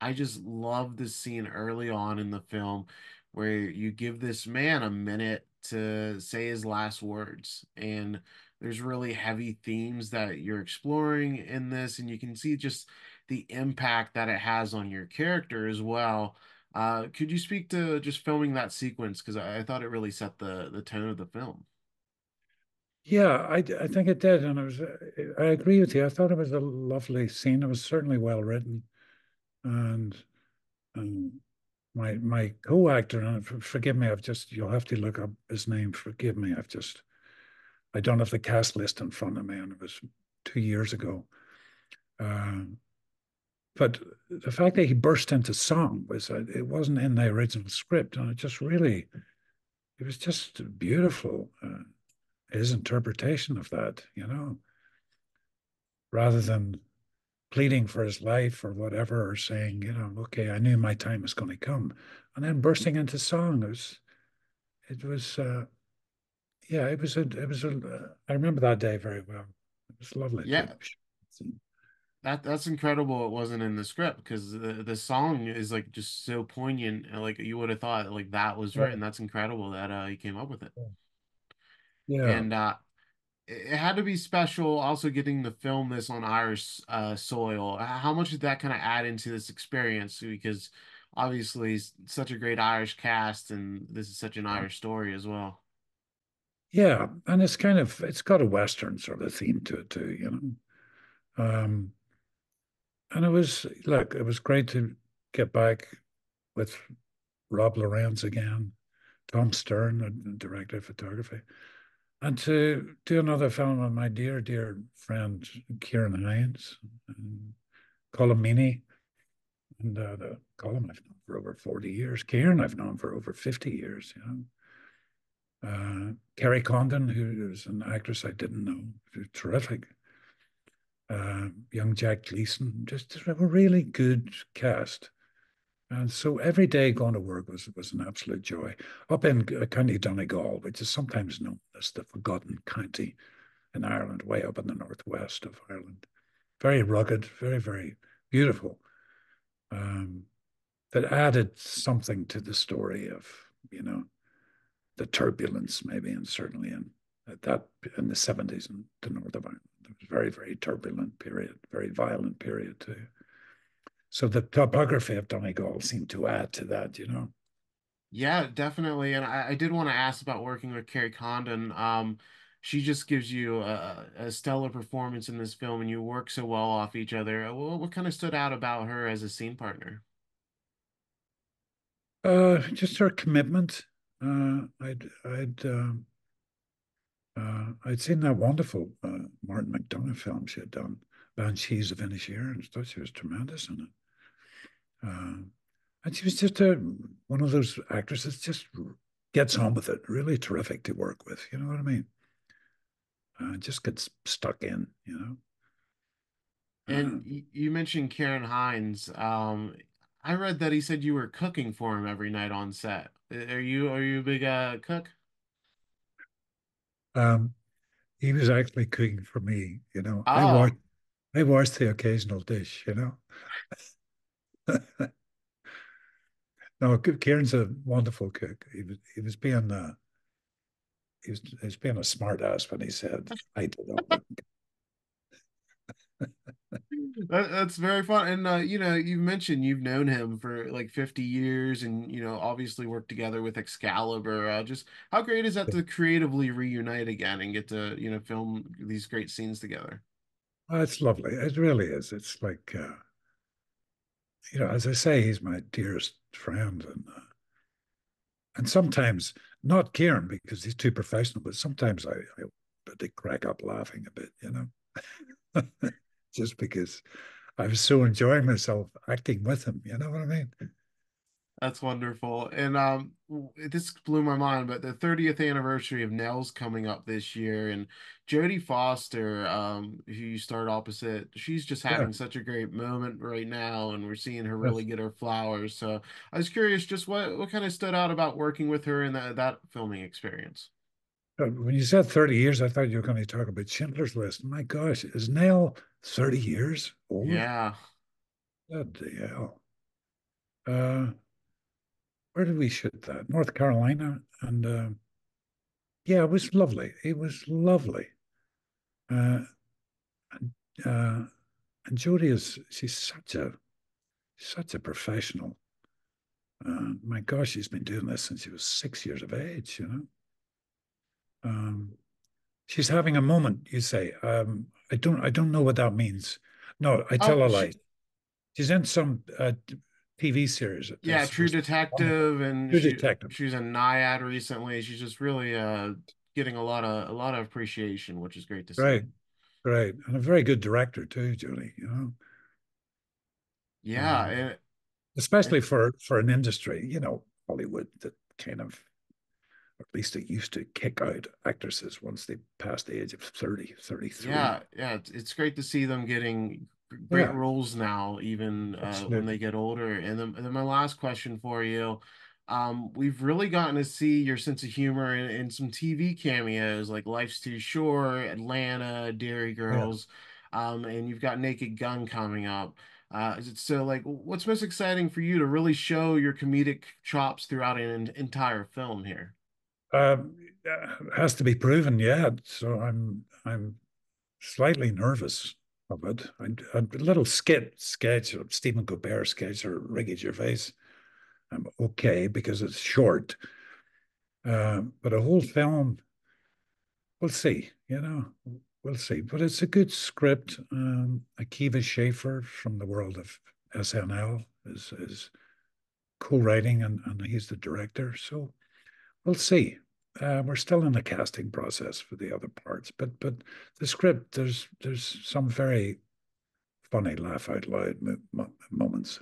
I just love the scene early on in the film where you give this man a minute to say his last words. And there's really heavy themes that you're exploring in this, and you can see just the impact that it has on your character as well. Could you speak to just filming that sequence? Because I thought it really set the tone of the film. Yeah, I think it did, and I agree with you. I thought it was a lovely scene. It was certainly well written, and um, my co-actor, and forgive me, you'll have to look up his name. Forgive me, I don't have the cast list in front of me, and it was 2 years ago. Um, but the fact that he burst into song was it wasn't in the original script, and it was just beautiful. His interpretation of that, rather than pleading for his life or whatever, or saying, okay, I knew my time was going to come, and then bursting into song. It was, yeah, I remember that day very well. It was lovely to. Yeah, that's incredible. It wasn't in the script because the song is like just so poignant. And, like you would have thought, like that was Yeah, written. That's incredible that he came up with it. yeah, And it had to be special. Also, getting to film this on Irish soil. How much did that kind of add into this experience? Because obviously, it's such a great Irish cast, and this is such an Irish story as well. yeah, and it's got a Western sort of theme to it too, and it was great to get back with Rob Lorenz again, Tom Stern, the director of photography. And to do another film with my dear, dear friend Kieran Hines and Colm Meaney, and the Colm I've known for over 40 years. Kieran I've known for over 50 years, Kerry Condon, who is an actress I didn't know, who's terrific. Young Jack Gleason, just a really good cast. And so every day going to work was an absolute joy. Up in County Donegal, which is sometimes known as the forgotten county in Ireland, way up in the northwest of Ireland. Very rugged, very, very beautiful. Um, that added something to the story of, you know, the turbulence, maybe, and certainly in the 70s in the north of Ireland. It was a very, very turbulent period, very violent period too. So the topography of Donegal seemed to add to that. Yeah, definitely. And I did want to ask about working with Kerry Condon. She just gives you a stellar performance in this film, and you work so well off each other. What kind of stood out about her as a scene partner? Just her commitment. I'd seen that wonderful Martin McDonagh film she had done, Banshees of Inisherin, and thought she was tremendous in it. Uh, and she was just one of those actresses just gets on with it. Really terrific to work with. You know what I mean? Just gets stuck in. And Uh, you mentioned Karen Hines. I read that he said you were cooking for him every night on set. Are you a big cook? um, he was actually cooking for me. Oh, I watched the occasional dish. No, Kieran's a wonderful cook. He was being a smart ass when he said I did all the. that's very fun. And you mentioned you've known him for like 50 years and obviously worked together with Excalibur. Just how great is that to creatively reunite again and get to, film these great scenes together? Oh, it's lovely. It really is. It's like as I say, he's my dearest friend, and sometimes not Kieran because he's too professional, but sometimes I crack up laughing a bit, just because I was so enjoying myself acting with him. You know what I mean? That's wonderful. And this blew my mind, but the 30th anniversary of Nell's coming up this year, and Jodie Foster, who you starred opposite, she's just Yeah. having such a great moment right now, and we're seeing her really Yes. get her flowers. So I was curious, just what kind of stood out about working with her in that filming experience? When you said 30 years, I thought you were going to talk about Schindler's List. My gosh, is Nell 30 years older? Yeah. Bloody hell. Uh, where did we shoot that? North Carolina, and yeah, it was lovely. It was lovely. Uh, and, and Jodie is she's such a professional. My gosh, she's been doing this since she was 6 years of age. Um, she's having a moment. You say, I don't know what that means. No, I tell Oh, a she lie. She's in some TV series. yeah, True There's one of them. Detective, and True Detective. she's a Naiad recently. She's just really getting a lot of appreciation, which is great to see. Great, great, and a very good director too, Julie. Yeah, Um, and especially for an industry, Hollywood that kind of, or at least it used to kick out actresses once they passed the age of 30, 33. yeah, yeah, it's great to see them getting great Yeah, roles now, even when they absolutely. get older. And then my last question for you, we've really gotten to see your sense of humor in some TV cameos like Life's Too Short, Atlanta, Dairy Yeah. Girls, and you've got Naked Gun coming up. So like, what's most exciting for you to really show your comedic chops throughout an entire film here? Has to be proven, yeah. So I'm slightly nervous of it. A little sketch, or Stephen Colbert sketch, or Ricky Gervais. I'm okay because it's short. But a whole film, we'll see. We'll see. But it's a good script. Akiva Schaffer from the world of SNL is co-writing, and he's the director. So we'll see. We're still in the casting process for the other parts, but the script, there's some very funny laugh out loud moments.